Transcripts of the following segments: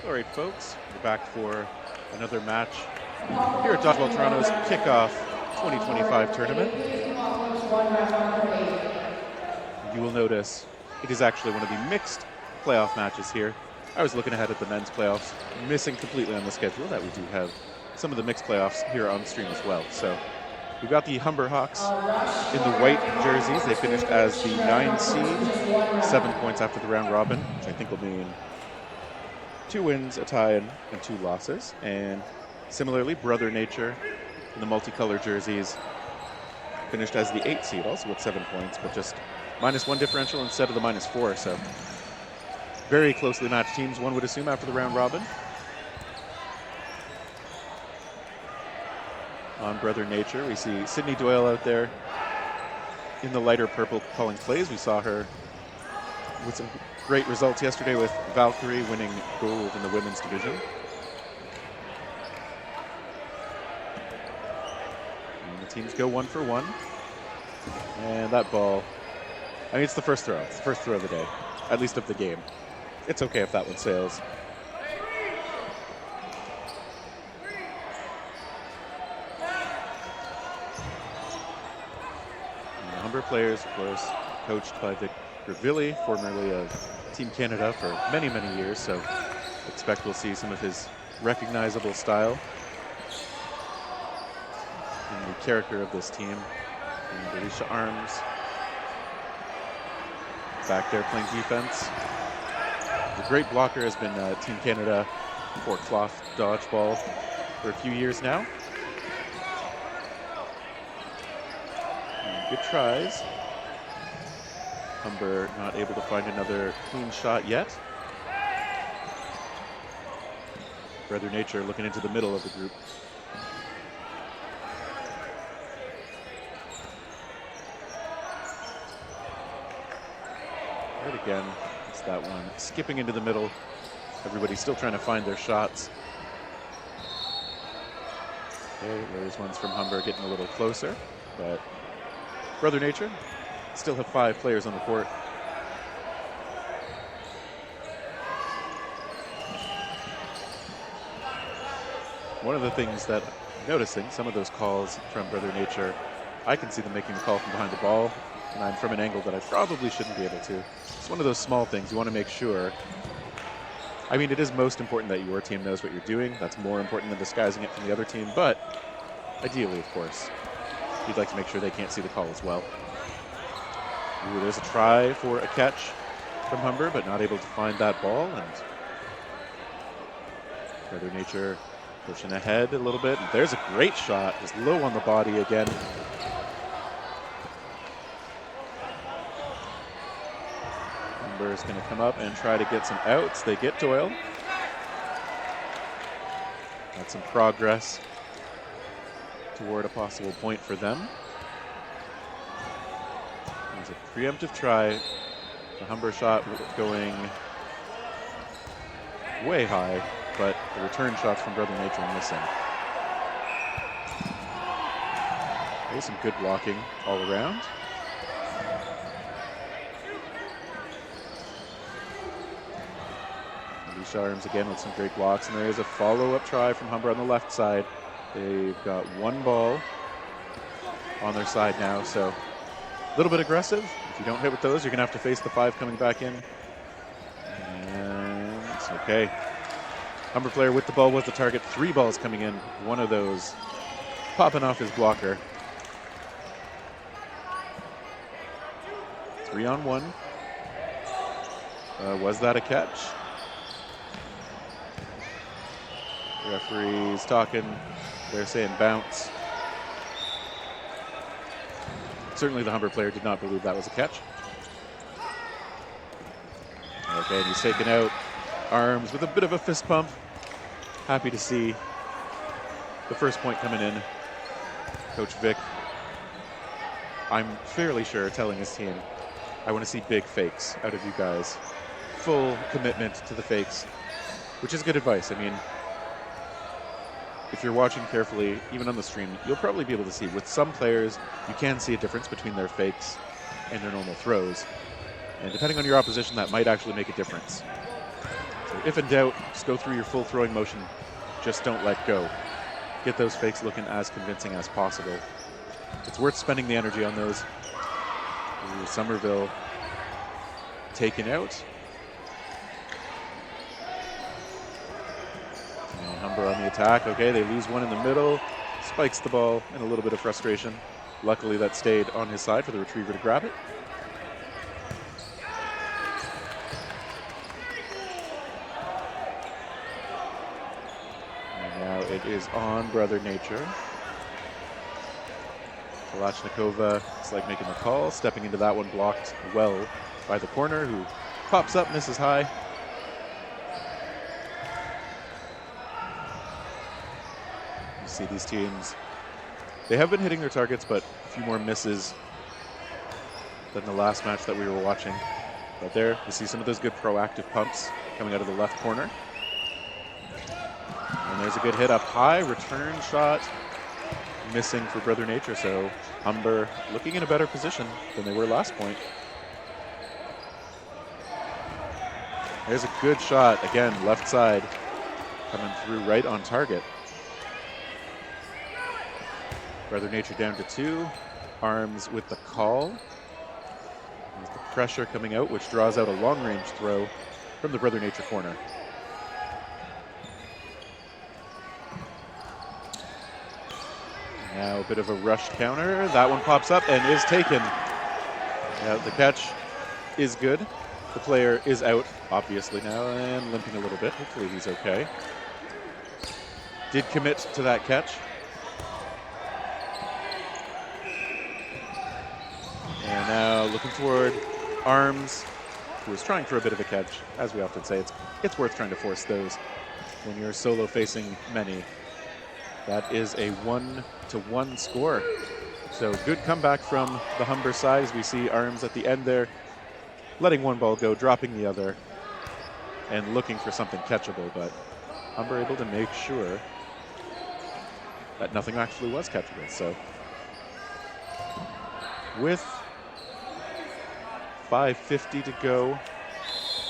All right, folks, we're back for another match here at Dodgeball Toronto's Kickoff 2025 tournament. You will notice it is actually one of the mixed playoff matches here. I was looking ahead at the men's playoffs, missing completely on the schedule that we do have some of the mixed playoffs here on stream as well. So we've got the Humber Hawks in the white jerseys. They finished as the 9 seed, 7 points after the round robin, which I think will mean 2 wins, a tie, and 2 losses. And similarly, Brother Nature in the multicolored jerseys finished as the 8 seed, also with 7 points, but just -1 differential instead of the -4. So very closely matched teams, one would assume, after the round robin. On Brother Nature, we see Sydney Doyle out there in the lighter purple calling plays. We saw her with some great results yesterday with Valkyrie winning gold in the women's division. And the teams go 1 for 1. And that ball, I mean, it's the first throw. It's the first throw of the day, at least of the game. It's okay if that one sails. And the Humber players, of course, coached by Vic Gravilli, formerly of Team Canada for many, many years, so expect we'll see some of his recognizable style and the character of this team. And Alicia Arms back there playing defense. The great blocker has been Team Canada for cloth dodgeball for a few years now. And good tries. Humber not able to find another clean shot yet. Brother Nature looking into the middle of the group. Right again, it's that one skipping into the middle. Everybody's still trying to find their shots. Okay, there's ones from Humber getting a little closer, but Brother Nature still have 5 players on the court. One of the things that I'm noticing, some of those calls from Brother Nature, I can see them making the call from behind the ball, and I'm from an angle that I probably shouldn't be able to. It's one of those small things you want to make sure. I mean, it is most important that your team knows what you're doing. That's more important than disguising it from the other team, but ideally, of course, you'd like to make sure they can't see the call as well. Ooh, there's a try for a catch from Humber, but not able to find that ball. And Brother Nature pushing ahead a little bit. And there's a great shot, just low on the body again. Humber is going to come up and try to get some outs. They get Doyle. That's some progress toward a possible point for them. It's a preemptive try. The Humber shot going way high, but the return shots from Brother Nature missing. There's some good blocking all around. Alicia Arms again with some great blocks, and there is a follow-up try from Humber on the left side. They've got 1 ball on their side now, so a little bit aggressive. If you don't hit with those, you're going to have to face the 5 coming back in. And it's okay. Humber player with the ball was the target. 3 balls coming in. One of those popping off his blocker. 3-on-1. Was that a catch? Referee's talking. They're saying bounce. Certainly the Humber player did not believe that was a catch. Okay, and he's taken out. Arms with a bit of a fist pump. Happy to see the first point coming in. Coach Vic, I'm fairly sure, telling his team, I want to see big fakes out of you guys. Full commitment to the fakes, which is good advice. I mean, if you're watching carefully, even on the stream, you'll probably be able to see with some players, you can see a difference between their fakes and their normal throws. And depending on your opposition, that might actually make a difference. So if in doubt, just go through your full throwing motion. Just don't let go. Get those fakes looking as convincing as possible. It's worth spending the energy on those. Ooh, Somerville taken out. And Humber on the attack. Okay, they lose one in the middle. Spikes the ball in a little bit of frustration. Luckily that stayed on his side for the retriever to grab it. And now it is on Brother Nature. Kalashnikova is like making the call, stepping into that one, blocked well by the corner, who pops up, misses high. You see these teams, they have been hitting their targets, but a few more misses than the last match that we were watching. But there, you see some of those good proactive pumps coming out of the left corner. And there's a good hit up high, return shot, missing for Brother Nature, so Humber looking in a better position than they were last point. There's a good shot, again, left side, coming through right on target. Brother Nature down to 2, Arms with the call. There's the pressure coming out, which draws out a long-range throw from the Brother Nature corner. Now a bit of a rushed counter. That one pops up and is taken. Yeah, the catch is good. The player is out, obviously, now, and limping a little bit. Hopefully he's okay. Did commit to that catch. And now looking toward Arms, who is trying for a bit of a catch. As we often say, it's worth trying to force those when you're solo facing many. That is a 1-1 score. So good comeback from the Humber side, as we see Arms at the end there, letting one ball go, dropping the other, and looking for something catchable, but Humber able to make sure that nothing actually was catchable. So with 5:50 to go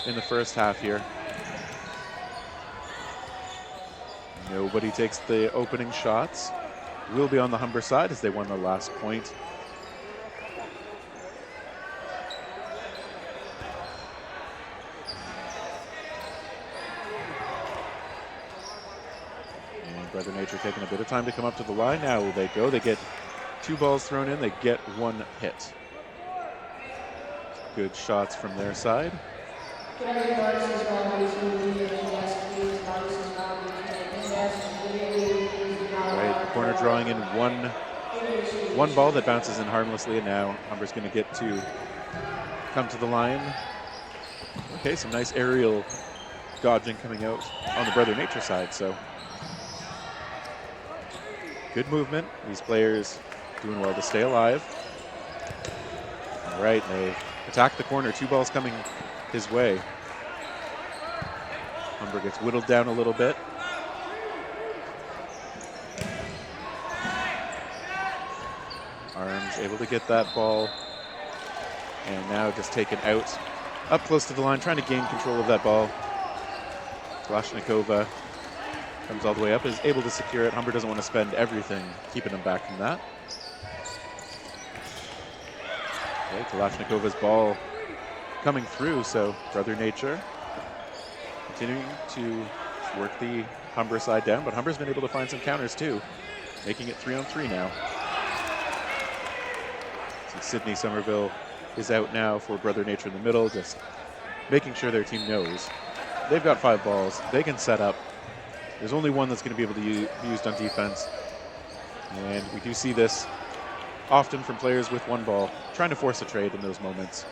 in the first half here, nobody takes the opening shots. Will be on the Humber side as they won the last point. And Brother Nature taking a bit of time to come up to the line. Now they go. They get 2 balls thrown in. They get 1 hit. Good shots from their side. Corner drawing in one ball that bounces in harmlessly, and now Humber's going to get to come to the line. Okay, some nice aerial dodging coming out on the Brother Nature side, so good movement. These players doing well to stay alive. All right, they attack the corner. 2 balls coming his way. Humber gets whittled down a little bit. Arms able to get that ball, and now just taken out up close to the line, trying to gain control of that ball. Kalashnikova comes all the way up, is able to secure it. Humber doesn't want to spend everything keeping him back from that. Okay, Kalashnikov's ball coming through, so Brother Nature continuing to work the Humber side down, but Humber's been able to find some counters too, making it 3-on-3 now. Sydney Somerville is out now for Brother Nature in the middle, just making sure their team knows they've got 5 balls, they can set up. There's only one that's going to be able to be used on defense, and we do see this often from players with 1 ball, trying to force a trade in those moments.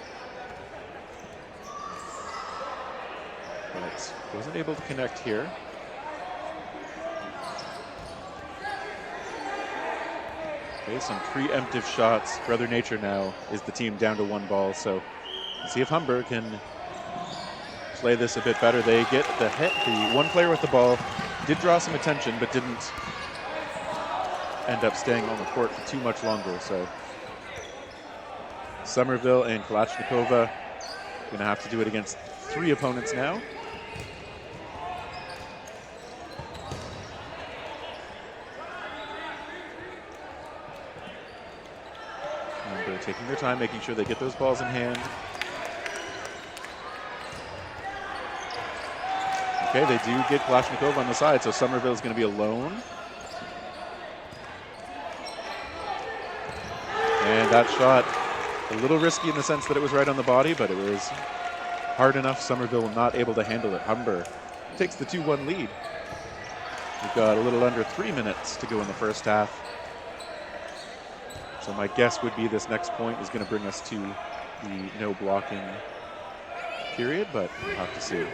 But wasn't able to connect here. Okay, some preemptive shots. Brother Nature now is the team down to 1 ball, so let's see if Humber can play this a bit better. They get the hit. The 1 player with the ball did draw some attention, but didn't end up staying on the court for too much longer. So Somerville and Kalashnikova going to have to do it against 3 opponents now. taking their time, making sure they get those balls in hand. Okay, they do get Kalashnikov on the side, so Somerville is going to be alone. And that shot, a little risky in the sense that it was right on the body, but it was hard enough. Somerville not able to handle it. Humber takes the 2-1 lead. We've got a little under 3 minutes to go in the first half. So my guess would be this next point is going to bring us to the no blocking period, but we'll have to see.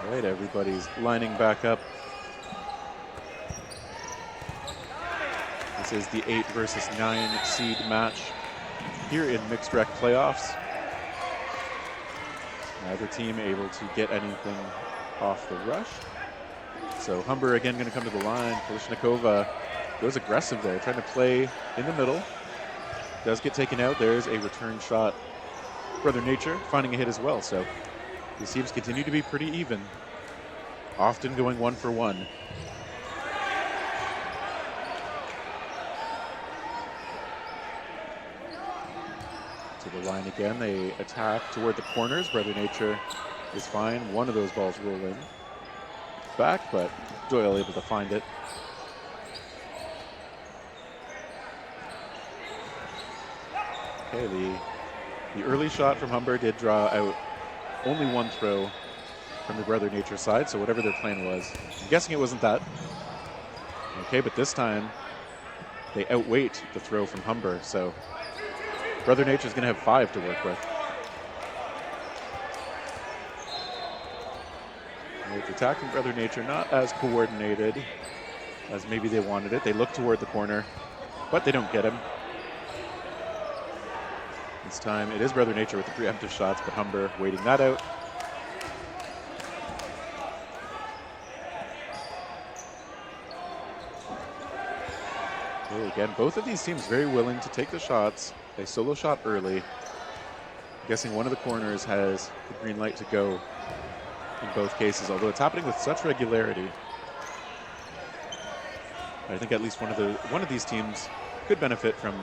All right, everybody's lining back up. This is the 8 versus 9 seed match here in mixed rec playoffs. Neither team able to get anything off the rush. So Humber again going to come to the line. Kalashnikova goes aggressive there, trying to play in the middle. Does get taken out. There's a return shot. Brother Nature finding a hit as well. So these teams continue to be pretty even, often going 1 for 1. To the line again, they attack toward the corners. Brother Nature is fine. One of those balls roll in back, but Doyle able to find it. Okay, the early shot from Humber did draw out only one throw from the Brother Nature side, so whatever their plan was, I'm guessing it wasn't that. Okay, but this time they outweight the throw from Humber, so Brother Nature's going to have 5 to work with. With attacking Brother Nature, not as coordinated as maybe they wanted it. They look toward the corner, but they don't get him. This time it is Brother Nature with the preemptive shots, but Humber waiting that out. Okay, again, both of these teams very willing to take the shots. They solo shot early. I'm guessing one of the corners has the green light to go in both cases, although it's happening with such regularity. I think at least one of these teams could benefit from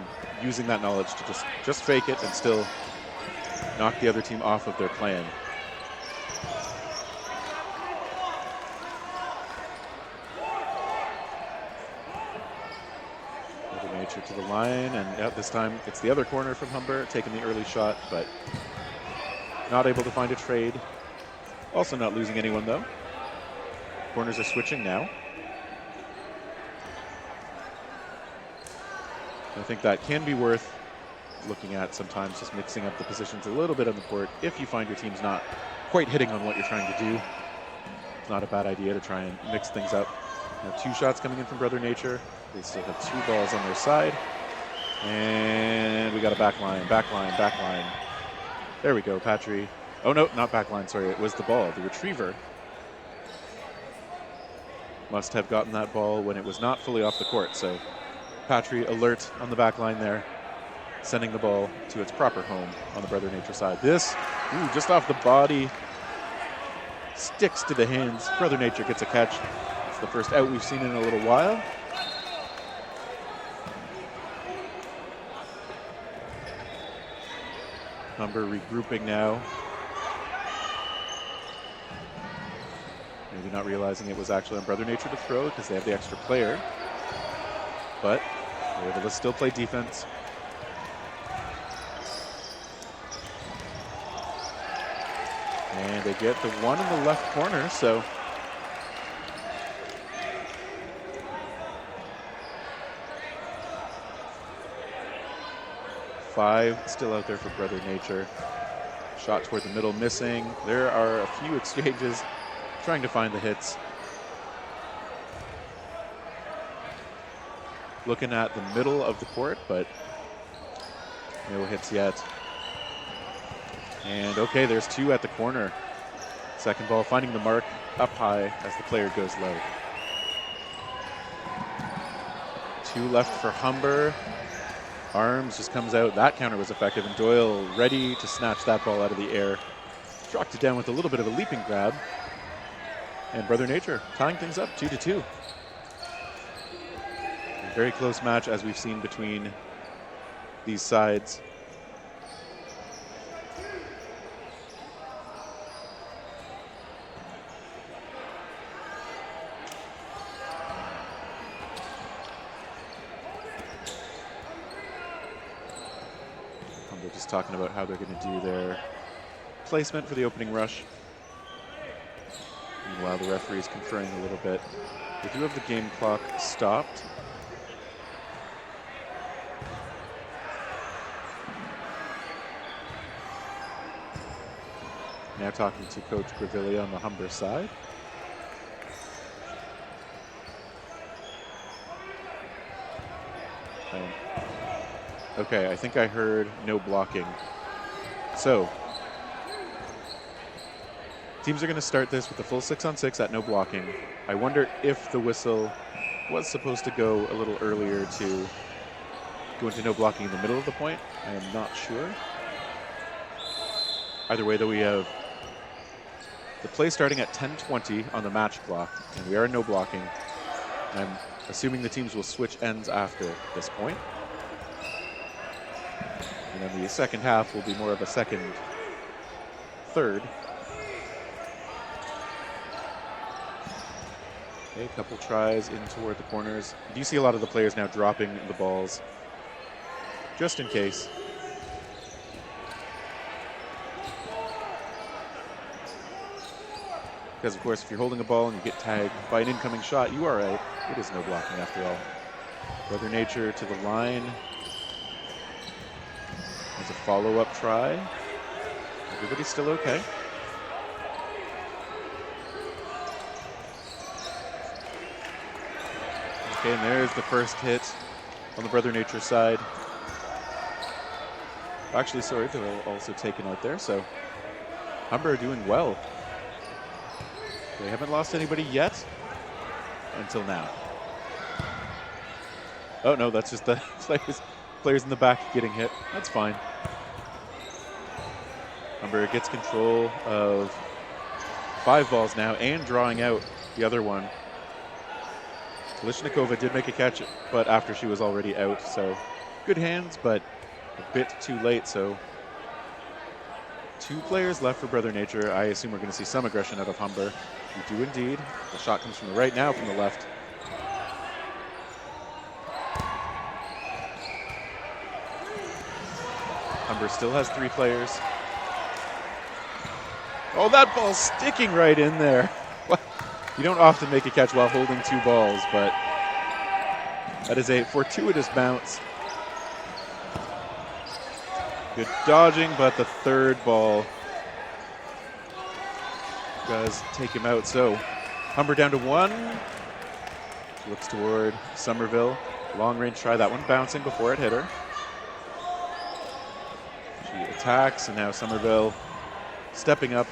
using that knowledge to just fake it and still knock the other team off of their plan. Brother Nature to the line, and this time it's the other corner from Humber, taking the early shot, but not able to find a trade. Also not losing anyone though. Corners are switching now. I think that can be worth looking at sometimes, just mixing up the positions a little bit on the court. If you find your team's not quite hitting on what you're trying to do, it's not a bad idea to try and mix things up. Now 2 shots coming in from Brother Nature. They still have 2 balls on their side. And we got a back line. There we go, Patry. Oh no, not back line, sorry, it was the ball. The retriever must have gotten that ball when it was not fully off the court. So Patry alert on the back line there, sending the ball to its proper home on the Brother Nature side. This, just off the body, sticks to the hands. Brother Nature gets a catch. It's the first out we've seen in a little while. Humber regrouping now. Maybe not realizing it was actually on Brother Nature to throw because they have the extra player. But they're able to still play defense. And they get the one in the left corner, so five still out there for Brother Nature. Shot toward the middle missing. There are a few exchanges trying to find the hits. Looking at the middle of the court, but no hits yet. And okay, there's 2 at the corner. Second ball finding the mark up high as the player goes low. 2 left for Humber. Arms just comes out. That counter was effective, and Doyle ready to snatch that ball out of the air. Dropped it down with a little bit of a leaping grab. And Brother Nature tying things up 2-2. A very close match, as we've seen between these sides. Humber just talking about how they're going to do their placement for the opening rush. Meanwhile, the referee is conferring a little bit. We do have the game clock stopped. Now talking to Coach Grevilla on the Humber side. Okay, I think I heard no blocking. So, teams are going to start this with the full 6-on-6 at no blocking. I wonder if the whistle was supposed to go a little earlier to go into no blocking in the middle of the point. I am not sure. Either way, though, we have the play starting at 10:20 on the match clock, and we are no blocking. I'm assuming the teams will switch ends after this point. And then the second half will be more of a second, third. Okay, a couple tries in toward the corners. Do you see a lot of the players now dropping the balls just in case? Because, of course, if you're holding a ball and you get tagged by an incoming shot, you are out. It is no blocking after all. Brother Nature to the line. There's a follow-up try. Everybody's still okay. Okay, and there's the first hit on the Brother Nature side. Actually, sorry, they were also taken out there, so Humber are doing well. They haven't lost anybody yet until now. Oh, no, that's just the players in the back getting hit. That's fine. Humber gets control of 5 balls now and drawing out the other one. Lishnikova did make a catch, but after she was already out, so good hands, but a bit too late, so 2 players left for Brother Nature. I assume we're going to see some aggression out of Humber. We do indeed. The shot comes from the right, now from the left. Humber still has 3 players. Oh, that ball's sticking right in there. You don't often make a catch while holding 2 balls, but that is a fortuitous bounce. Good dodging, but the 3rd ball does take him out. So Humber down to 1. Looks toward Somerville. Long range try, that one bouncing before it hit her. She attacks, and now Somerville stepping up.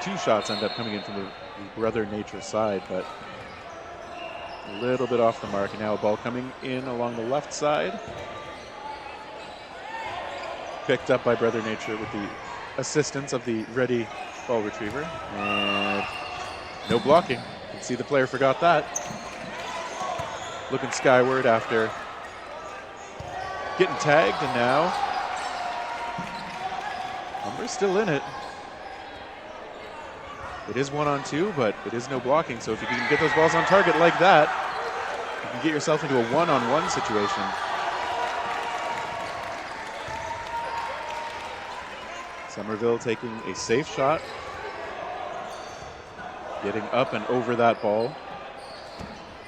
2 shots end up coming in from the Brother Nature side, but a little bit off the mark. And now a ball coming in along the left side. Picked up by Brother Nature with the assistance of the ready ball retriever. And no blocking. You can see the player forgot that. Looking skyward after getting tagged, and now Humber's still in it. It is 1-on-2, but it is no blocking. So if you can get those balls on target like that, you can get yourself into a 1-on-1 situation. Somerville taking a safe shot. Getting up and over that ball.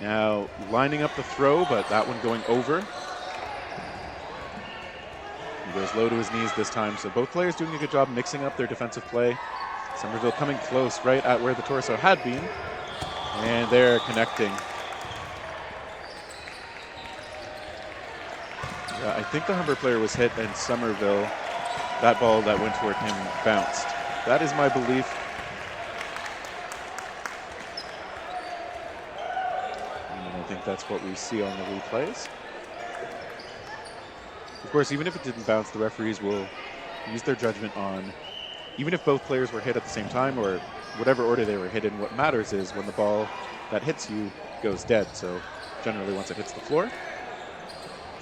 Now lining up the throw, but that one going over. He goes low to his knees this time, so both players doing a good job mixing up their defensive play. Somerville coming close right at where the torso had been, and they're connecting. Yeah, I think the Humber player was hit, and Somerville, that ball that went toward him, bounced. That is my belief. And I think that's what we see on the replays. course, even if it didn't bounce, the referees will use their judgment on, even if both players were hit at the same time or whatever order they were hit in, what matters is when the ball that hits you goes dead. So generally once it hits the floor,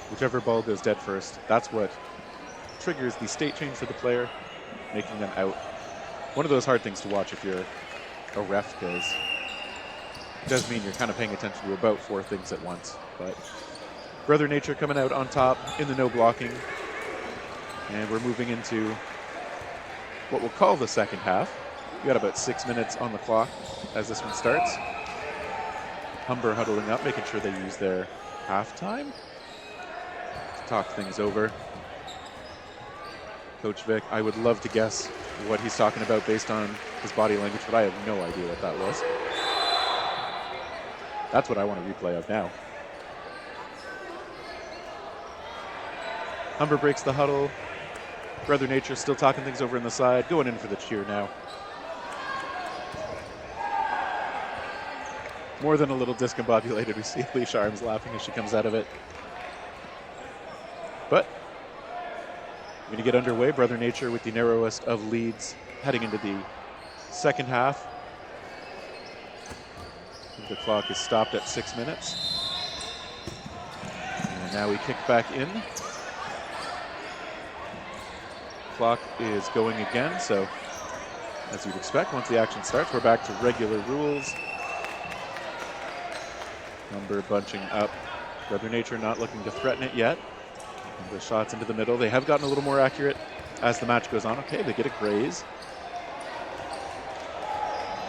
whichever ball goes dead first, that's what triggers the state change for the player, making them out. One of those hard things to watch if you're a ref, because it does mean you're kind of paying attention to about 4 things at once. But Brother Nature coming out on top in the no blocking. And we're moving into what we'll call the second half. We got about 6 minutes on the clock as this one starts. Humber huddling up, making sure they use their halftime to talk things over. Coach Vic, I would love to guess what he's talking about based on his body language, but I have no idea what that was. That's what I want a replay of now. Humber breaks the huddle. Brother Nature still talking things over in the side, going in for the cheer now. More than a little discombobulated. We see Alicia Arms laughing as she comes out of it. But we're going to get underway. Brother Nature with the narrowest of leads heading into the second half. The clock is stopped at 6 minutes. And now we kick back in. Clock is going again, so as you'd expect, once the action starts, we're back to regular rules. Humber bunching up. Brother Nature not looking to threaten it yet. The shots into the middle. They have gotten a little more accurate as the match goes on. Okay, they get a graze.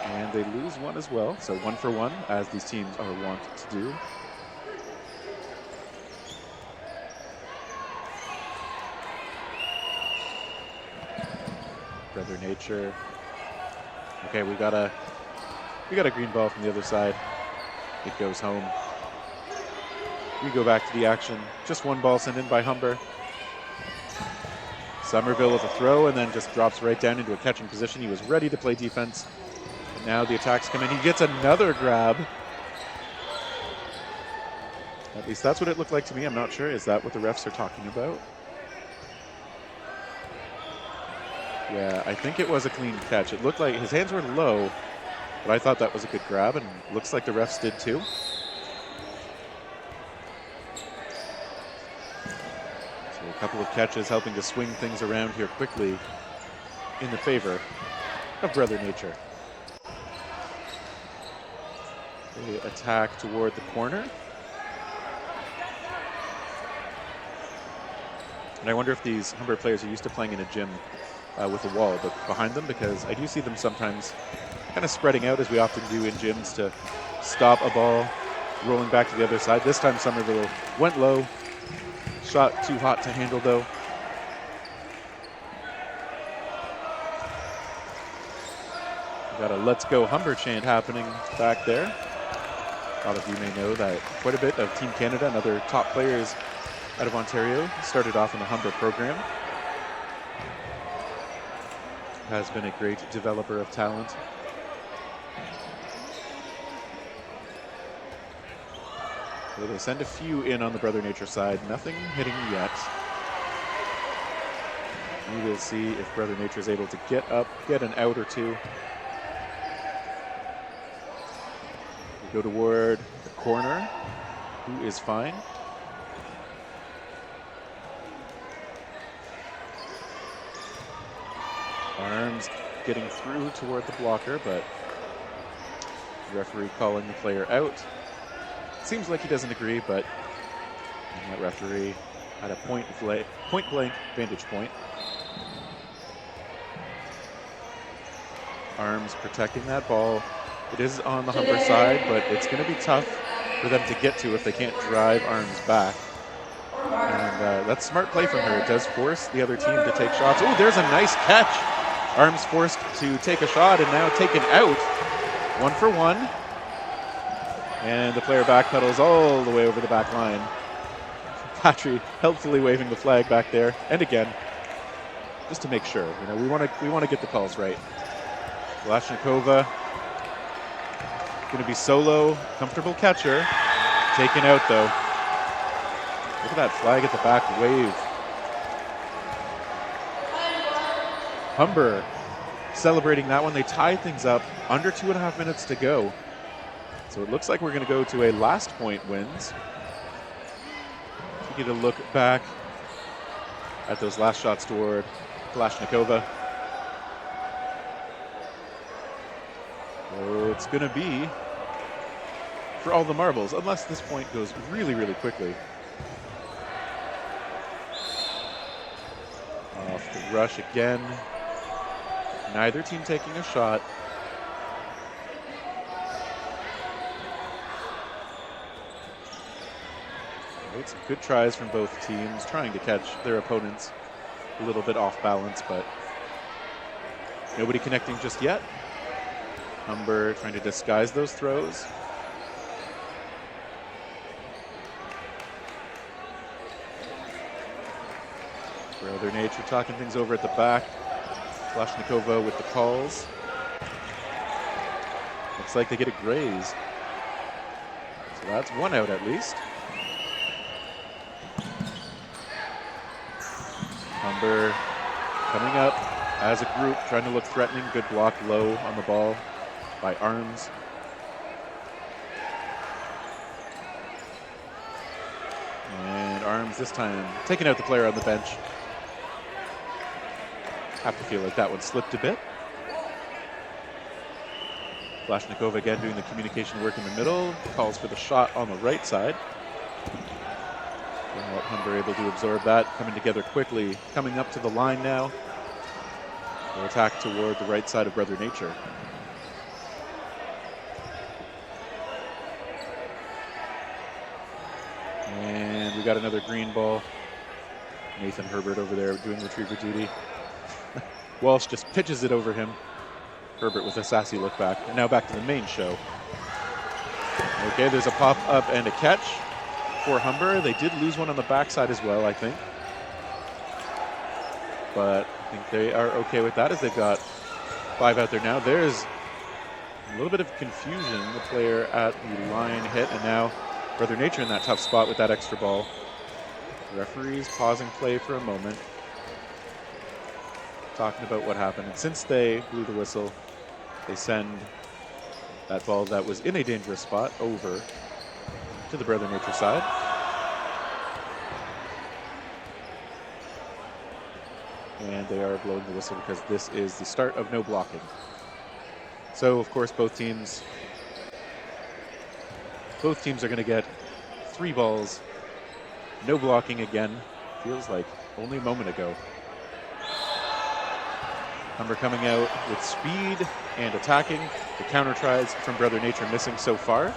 And they lose one as well. So 1 for 1, as these teams are wont to do. Brother Nature. Okay, we got a green ball from the other side. It goes home. We go back to the action. Just 1 ball sent in by Humber. Somerville with a throw and then just drops right down into a catching position. He was ready to play defense. But now the attacks come in. He gets another grab. At least that's what it looked like to me. I'm not sure. Is that what the refs are talking about? Yeah, I think it was a clean catch. It looked like his hands were low, but I thought that was a good grab, and looks like the refs did too. So a couple of catches helping to swing things around here quickly in the favor of Brother Nature. They attack toward the corner. And I wonder if these Humber players are used to playing in a gym with a wall behind them, because I do see them sometimes kind of spreading out, as we often do in gyms, to stop a ball rolling back to the other side. This time Somerville went low, shot too hot to handle though. We got a Let's Go Humber chant happening back there. A lot of you may know that quite a bit of Team Canada and other top players out of Ontario started off in the Humber program. Has been a great developer of talent. So they send a few in on the Brother Nature side. Nothing hitting yet. We will see if Brother Nature is able to get up, get an out or two. We go toward the corner, who is fine. Arms getting through toward the blocker, but the referee calling the player out. Seems like he doesn't agree, but that referee had a point blank vantage point. Arms protecting that ball. It is on the Humber side, but it's going to be tough for them to get to if they can't drive Arms back. And that's smart play from her. It does force the other team to take shots. Oh, there's a nice catch. Arms forced to take a shot and now taken out. 1 for 1. And the player backpedals all the way over the back line. Patry helpfully waving the flag back there. And again, just to make sure, you know, we want to get the calls right. Kalashnikova going to be solo, comfortable catcher. Taken out though. Look at that flag at the back wave Humber celebrating that one. They tied things up, under 2.5 minutes to go. So it looks like we're going to go to a last point wins. If you get a look back at those last shots toward Kalashnikova. So it's going to be for all the marbles, unless this point goes really, really quickly. Off the rush again. Neither team taking a shot. Some good tries from both teams, trying to catch their opponents a little bit off balance, but nobody connecting just yet. Humber trying to disguise those throws. Brother Nature talking things over at the back. Kalashnikova with the calls. Looks like they get a graze. So that's one out at least. Humber coming up as a group, trying to look threatening. Good block low on the ball by Arms. And Arms this time taking out the player on the bench. Have to feel like that one slipped a bit. Kalashnikova again doing the communication work in the middle. Calls for the shot on the right side. Humber able to absorb that, coming together quickly, coming up to the line now. They'll attack toward the right side of Brother Nature. And we got another green ball. Nathan Herbert over there doing retriever duty. Walsh just pitches it over him. Herbert with a sassy look back. And now back to the main show. Okay, there's a pop up and a catch for Humber. They did lose one on the backside as well, I think. But I think they are okay with that as they've got 5 out there now. There's a little bit of confusion. The player at the line hit, and now Brother Nature in that tough spot with that extra ball. The referees pausing play for a moment, talking about what happened. And since they blew the whistle, they send that ball that was in a dangerous spot over to the Brother Nature side. And they are blowing the whistle because this is the start of no blocking. So, of course, both teams are going to get 3 balls. No blocking again. Feels like only a moment ago. Humber coming out with speed and attacking. The counter tries from Brother Nature missing so far.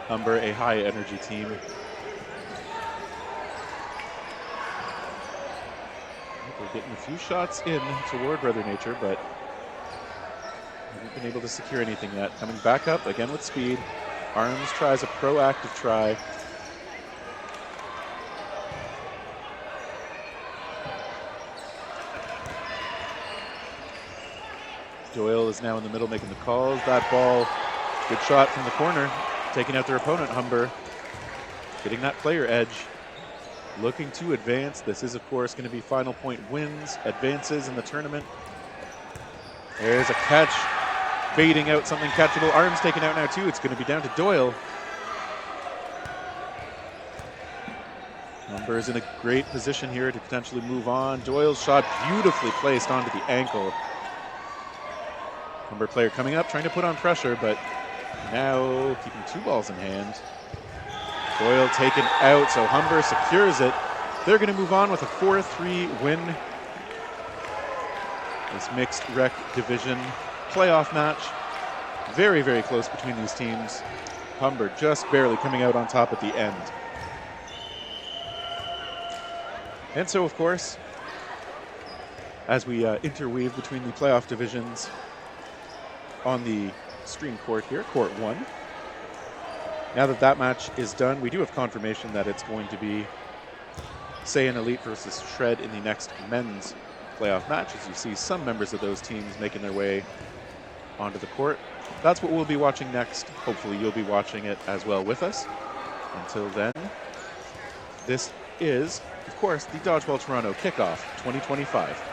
Humber, a high energy team. They're getting a few shots in toward Brother Nature, but haven't been able to secure anything yet. Coming back up again with speed. Arms tries a proactive try. Doyle is now in the middle making the calls. That ball, good shot from the corner, taking out their opponent. Humber getting that player edge, looking to advance. This is, of course, going to be final point wins, advances in the tournament. There's a catch, baiting out something catchable. Arms taken out now too. It's going to be down to Doyle. Humber is in a great position here to potentially move on. Doyle's shot beautifully placed onto the ankle. Humber player coming up, trying to put on pressure, but now keeping 2 balls in hand. Doyle taken out, so Humber secures it. They're going to move on with a 4-3 win. This mixed rec division playoff match. Very, very close between these teams. Humber just barely coming out on top at the end. And so, of course, as we interweave between the playoff divisions on the stream court here, court 1. Now that that match is done, we do have confirmation that it's going to be Saiyan Elite versus Shred in the next men's playoff match, as you see some members of those teams making their way onto the court. That's what we'll be watching next. Hopefully you'll be watching it as well with us. Until then, this is of course, the Dodgeball Toronto Kickoff 2025.